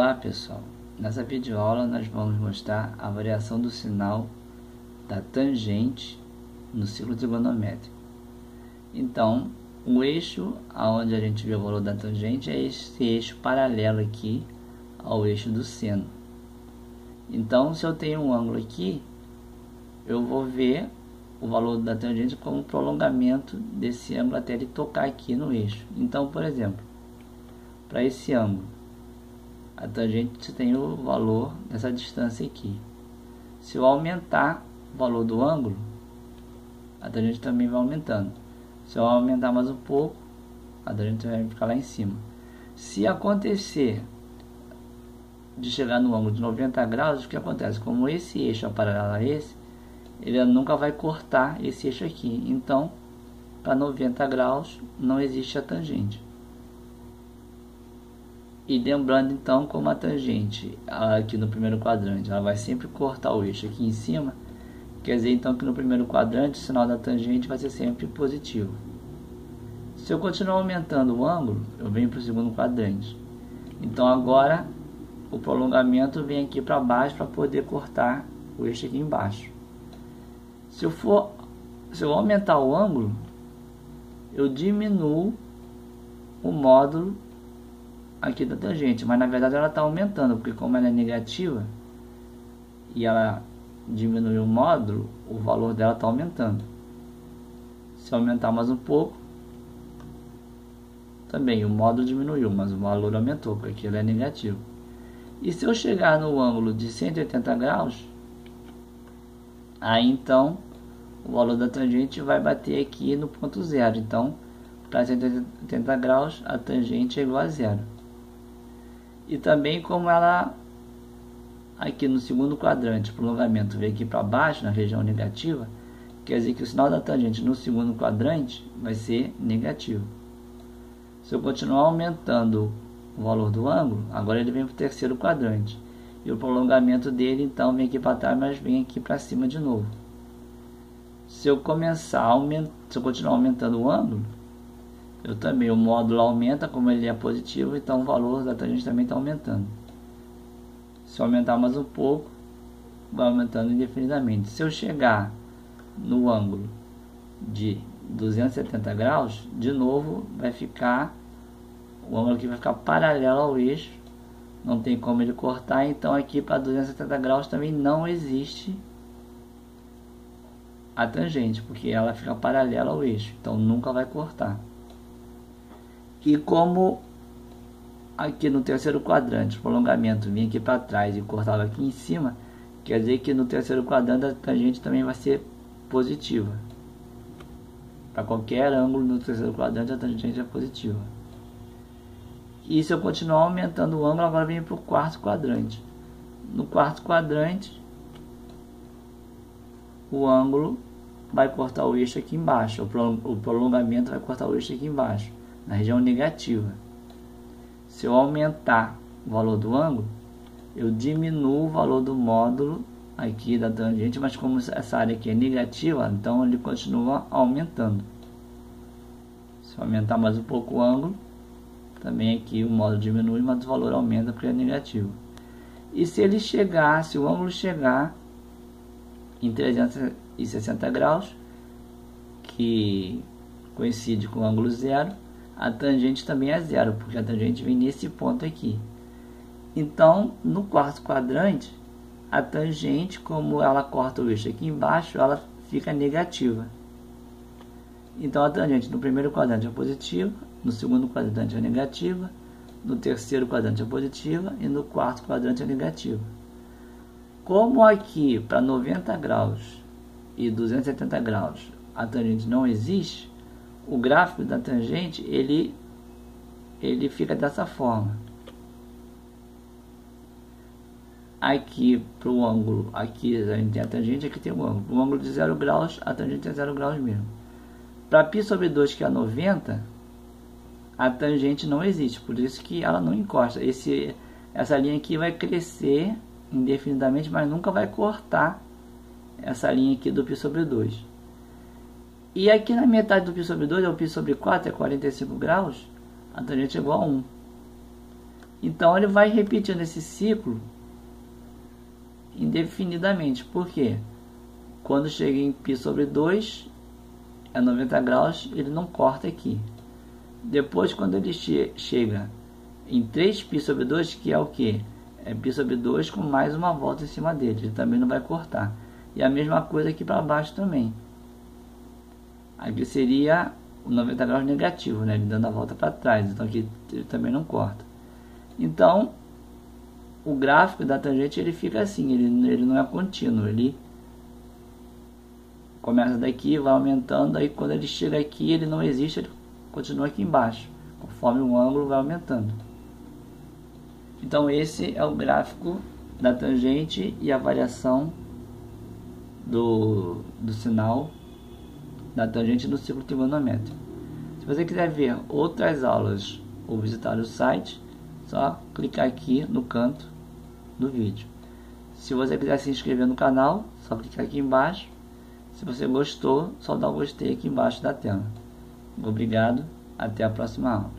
Olá pessoal, nessa videoaula nós vamos mostrar a variação do sinal da tangente no ciclo trigonométrico. Então, o eixo onde a gente vê o valor da tangente é esse eixo paralelo aqui ao eixo do seno. Então, se eu tenho um ângulo aqui, eu vou ver o valor da tangente como prolongamento desse ângulo até ele tocar aqui no eixo. Então, por exemplo, para esse ângulo, a tangente tem o valor dessa distância aqui. Se eu aumentar o valor do ângulo, a tangente também vai aumentando. Se eu aumentar mais um pouco, a tangente vai ficar lá em cima. Se acontecer de chegar no ângulo de 90 graus, o que acontece? Como esse eixo é paralelo a esse, ele nunca vai cortar esse eixo aqui. Então, para 90 graus, não existe a tangente. E lembrando então, como a tangente aqui no primeiro quadrante ela vai sempre cortar o eixo aqui em cima, quer dizer então que no primeiro quadrante o sinal da tangente vai ser sempre positivo. Se eu continuar aumentando o ângulo, eu venho para o segundo quadrante. Então agora o prolongamento vem aqui para baixo para poder cortar o eixo aqui embaixo. Se eu aumentar o ângulo, eu diminuo o módulo aqui da tangente, mas na verdade ela está aumentando, porque como ela é negativa e ela diminui o módulo, o valor dela está aumentando. Se eu aumentar mais um pouco, também o módulo diminuiu, mas o valor aumentou, porque aqui ela é negativo. E se eu chegar no ângulo de 180 graus, aí então o valor da tangente vai bater aqui no ponto zero. Então, para 180 graus, a tangente é igual a zero. E também como ela, aqui no segundo quadrante, o prolongamento veio aqui para baixo, na região negativa, quer dizer que o sinal da tangente no segundo quadrante vai ser negativo. Se eu continuar aumentando o valor do ângulo, agora ele vem para o terceiro quadrante. E o prolongamento dele, então, vem aqui para trás, mas vem aqui para cima de novo. Se eu continuar aumentando o ângulo, o módulo aumenta, como ele é positivo, então o valor da tangente também está aumentando. Se eu aumentar mais um pouco, vai aumentando indefinidamente. Se eu chegar no ângulo de 270 graus, de novo vai ficar, o ângulo aqui vai ficar paralelo ao eixo, não tem como ele cortar, então aqui para 270 graus também não existe a tangente, porque ela fica paralela ao eixo, então nunca vai cortar. E como aqui no terceiro quadrante o prolongamento vinha aqui para trás e cortava aqui em cima, quer dizer que no terceiro quadrante a tangente também vai ser positiva. Para qualquer ângulo no terceiro quadrante a tangente é positiva. E se eu continuar aumentando o ângulo, agora vem para o quarto quadrante. No quarto quadrante, o ângulo vai cortar o eixo aqui embaixo, o prolongamento vai cortar o eixo aqui embaixo, na região negativa. Se eu aumentar o valor do ângulo, eu diminuo o valor do módulo aqui da tangente, mas como essa área aqui é negativa, então ele continua aumentando. Se eu aumentar mais um pouco o ângulo, também aqui o módulo diminui, mas o valor aumenta porque é negativo. E se o ângulo chegar em 360 graus, que coincide com o ângulo zero, a tangente também é zero, porque a tangente vem nesse ponto aqui. Então, no quarto quadrante, a tangente, como ela corta o eixo aqui embaixo, ela fica negativa. Então, a tangente no primeiro quadrante é positiva, no segundo quadrante é negativa, no terceiro quadrante é positiva e no quarto quadrante é negativa. Como aqui, para 90 graus e 270 graus, a tangente não existe, o gráfico da tangente ele fica dessa forma. Aqui para o ângulo, aqui a gente tem a tangente, aqui tem o ângulo. Para o ângulo de 0 graus, a tangente é 0 graus mesmo. Para π sobre 2, que é 90, a tangente não existe, por isso que ela não encosta. Essa linha aqui vai crescer indefinidamente, mas nunca vai cortar essa linha aqui do π sobre 2. E aqui na metade do π sobre 2 é o π sobre 4, é 45 graus, a tangente é igual a 1. Então ele vai repetindo esse ciclo indefinidamente. Por quê? Quando chega em π sobre 2, é 90 graus, ele não corta aqui. Depois, quando ele chega em 3π sobre 2, que é o que? É π sobre 2 com mais uma volta em cima dele, ele também não vai cortar. E a mesma coisa aqui para baixo também. Aqui seria o 90 graus negativo, né? Ele dando a volta para trás, então aqui ele também não corta. Então, o gráfico da tangente ele fica assim, ele não é contínuo, ele começa daqui, vai aumentando, aí quando ele chega aqui ele não existe, ele continua aqui embaixo, conforme o ângulo vai aumentando. Então esse é o gráfico da tangente e a variação do sinal da tangente no ciclo trigonométrico. Se você quiser ver outras aulas ou visitar o site, só clicar aqui no canto do vídeo. Se você quiser se inscrever no canal, só clicar aqui embaixo. Se você gostou, só dá um gostei aqui embaixo da tela. Obrigado, até a próxima aula.